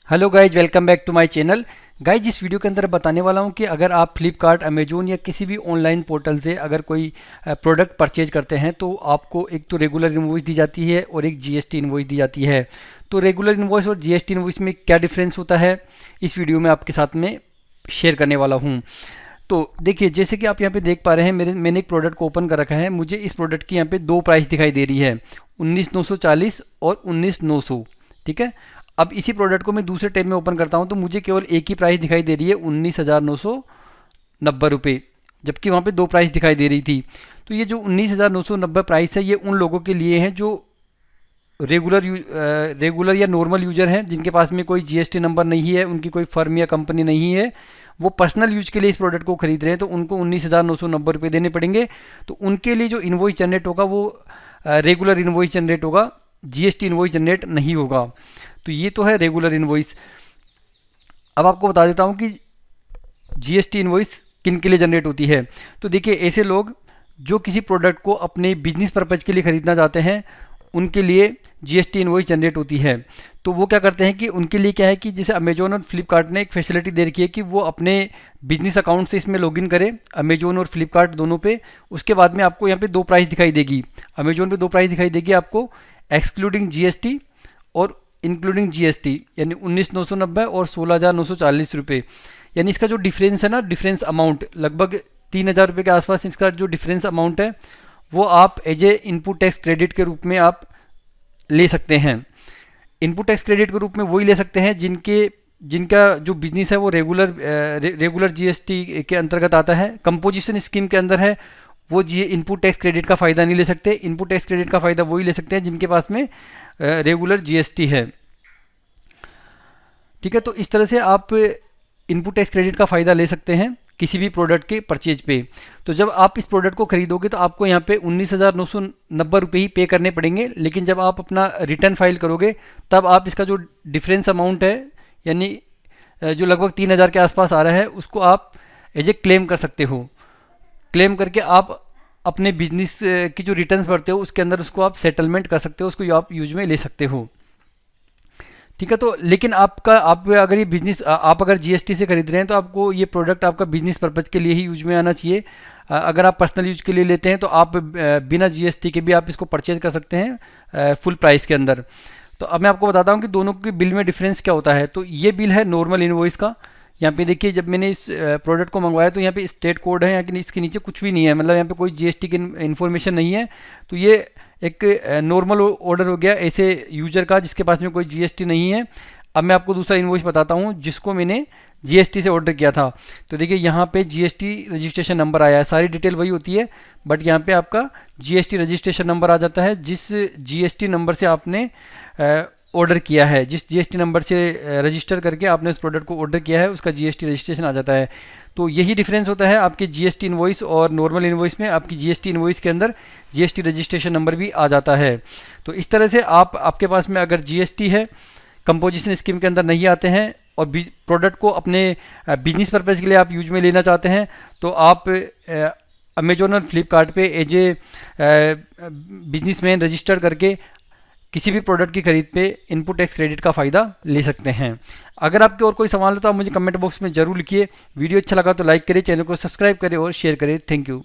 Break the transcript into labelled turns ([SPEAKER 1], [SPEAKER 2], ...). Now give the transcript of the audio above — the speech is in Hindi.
[SPEAKER 1] Hello guys, welcome back to my channel. Guys, इस वीडियो के अंदर बताने वाला हूं कि अगर आप फ्लिपकार्ट, अमेजोन या किसी भी ऑनलाइन पोर्टल से अगर कोई प्रोडक्ट परचेज करते हैं तो आपको एक तो रेगुलर इनवॉइस दी जाती है और एक जीएसटी इनवॉइस दी जाती है। तो रेगुलर इनवॉइस और जीएसटी इनवॉइस में क्या डिफरेंस होता है, इस वीडियो में आपके साथ में शेयर करने वाला हूँ। तो देखिए, जैसे कि आप यहाँ पे देख पा रहे हैं, मैंने एक प्रोडक्ट को ओपन कर रखा है। मुझे इस प्रोडक्ट की यहाँ पे दो प्राइस दिखाई दे रही है, 19,940 और 19,900। ठीक है। अब इसी प्रोडक्ट को मैं दूसरे टैब में ओपन करता हूँ तो मुझे केवल एक ही प्राइस दिखाई दे रही है, 19,990 रुपये, जबकि वहाँ पे दो प्राइस दिखाई दे रही थी। तो ये जो 19,990 प्राइस है, ये उन लोगों के लिए है जो रेगुलर या नॉर्मल यूजर हैं, जिनके पास में कोई जीएसटी नंबर नहीं है, उनकी कोई फर्म या कंपनी नहीं है, वो पर्सनल यूज के लिए इस प्रोडक्ट को खरीद रहे हैं, तो उनको 19,990 रुपये देने पड़ेंगे। तो उनके लिए जो इन्वॉइस जनरेट होगा वो रेगुलर इन्वॉइस जनरेट होगा, जीएसटी इन्वॉइस जनरेट नहीं होगा। तो ये तो है रेगुलर इन्वॉइस। अब आपको बता देता हूँ कि जीएसटी इन्वॉइस किन के लिए जनरेट होती है। तो देखिए, ऐसे लोग जो किसी प्रोडक्ट को अपने बिजनेस पर्पज़ के लिए ख़रीदना चाहते हैं, उनके लिए जीएसटी इन्वॉइस जनरेट होती है। तो वो क्या करते हैं कि उनके लिए क्या है कि जैसे अमेजोन और फ्लिपकार्ट ने एक फैसिलिटी दे रखी है कि वो अपने बिजनेस अकाउंट से इसमें लॉगिन करें, अमेजोन और फ्लिपकार्ट दोनों पे। उसके बाद में आपको यहाँ पे दो प्राइस दिखाई देगी। अमेजोन पे दो प्राइस दिखाई देगी आपको, एक्सक्लूडिंग जीएसटी और इंक्लूडिंग जीएसटी, यानी 19,990 और 16,940 रुपये। यानी इसका जो डिफरेंस है ना, डिफरेंस अमाउंट लगभग 3,000 रुपये के आसपास इसका जो डिफरेंस अमाउंट है, वो आप as a input tax credit के रूप में आप ले सकते हैं। इनपुट टैक्स क्रेडिट के रूप में वही ले सकते हैं जिनका जो बिजनेस है वो रेगुलर जीएसटी के अंतर्गत आता है। कंपोजिशन स्कीम के अंदर है, वो इनपुट टैक्स क्रेडिट का फ़ायदा नहीं ले सकते। इनपुट टैक्स क्रेडिट का फ़ायदा वही ले सकते हैं जिनके पास में रेगुलर जीएसटी है। ठीक है। तो इस तरह से आप इनपुट टैक्स क्रेडिट का फ़ायदा ले सकते हैं किसी भी प्रोडक्ट के परचेज पे। तो जब आप इस प्रोडक्ट को खरीदोगे तो आपको यहाँ पे 19,990 रुपये ही पे करने पड़ेंगे, लेकिन जब आप अपना रिटर्न फाइल करोगे तब आप इसका जो डिफरेंस अमाउंट है, यानी जो लगभग 3,000 के आसपास आ रहा है, उसको आप एज ए क्लेम कर सकते हो। क्लेम करके आप अपने बिजनेस की जो रिटर्न्स भरते हो उसके अंदर उसको आप सेटलमेंट कर सकते हो, उसको आप यूज में ले सकते हो। ठीक है। तो लेकिन आप अगर ये बिजनेस आप अगर जीएसटी से खरीद रहे हैं तो आपको ये प्रोडक्ट आपका बिजनेस पर्पज़ के लिए ही यूज में आना चाहिए। अगर आप पर्सनल यूज के लिए लेते हैं तो आप बिना जीएसटी के भी आप इसको परचेज कर सकते हैं फुल प्राइस के अंदर। तो अब मैं आपको बताता हूँ कि दोनों के बिल में डिफरेंस क्या होता है। तो ये बिल है नॉर्मल इनवॉइस का। यहाँ पे देखिए, जब मैंने इस प्रोडक्ट को मंगवाया तो यहाँ पे स्टेट कोड है, यहाँ इसके नीचे कुछ भी नहीं है, मतलब यहाँ पे कोई जीएसटी की इन्फॉर्मेशन नहीं है। तो ये एक नॉर्मल ऑर्डर हो गया ऐसे यूजर का जिसके पास में कोई जीएसटी नहीं है। अब मैं आपको दूसरा इनवॉइस बताता हूँ जिसको मैंने जीएसटी से ऑर्डर किया था। तो देखिए, यहाँ पे जीएसटी रजिस्ट्रेशन नंबर आया है, सारी डिटेल वही होती है, बट यहाँ पे आपका जीएसटी रजिस्ट्रेशन नंबर आ जाता है। जिस जीएसटी नंबर से आपने ऑर्डर किया है, जिस जीएसटी नंबर से रजिस्टर करके आपने उस प्रोडक्ट को ऑर्डर किया है, उसका जीएसटी रजिस्ट्रेशन आ जाता है। तो यही डिफरेंस होता है आपके जीएसटी इनवॉइस और नॉर्मल इनवॉइस में। आपकी जीएसटी इनवॉइस के अंदर जीएसटी रजिस्ट्रेशन नंबर भी आ जाता है। तो इस तरह से आपके पास में अगर जीएसटी है, कंपोजिशन स्कीम के अंदर नहीं आते हैं और प्रोडक्ट को अपने बिजनेस पर्पज़ के लिए आप यूज में लेना चाहते हैं, तो आप अमेजोन और फ्लिपकार्ट पे एज ए बिजनेसमैन रजिस्टर करके किसी भी प्रोडक्ट की खरीद पे इनपुट टैक्स क्रेडिट का फ़ायदा ले सकते हैं। अगर आपके और कोई सवाल हो तो आप मुझे कमेंट बॉक्स में ज़रूर लिखिए। वीडियो अच्छा लगा तो लाइक करें, चैनल को सब्सक्राइब करें और शेयर करें। Thank you.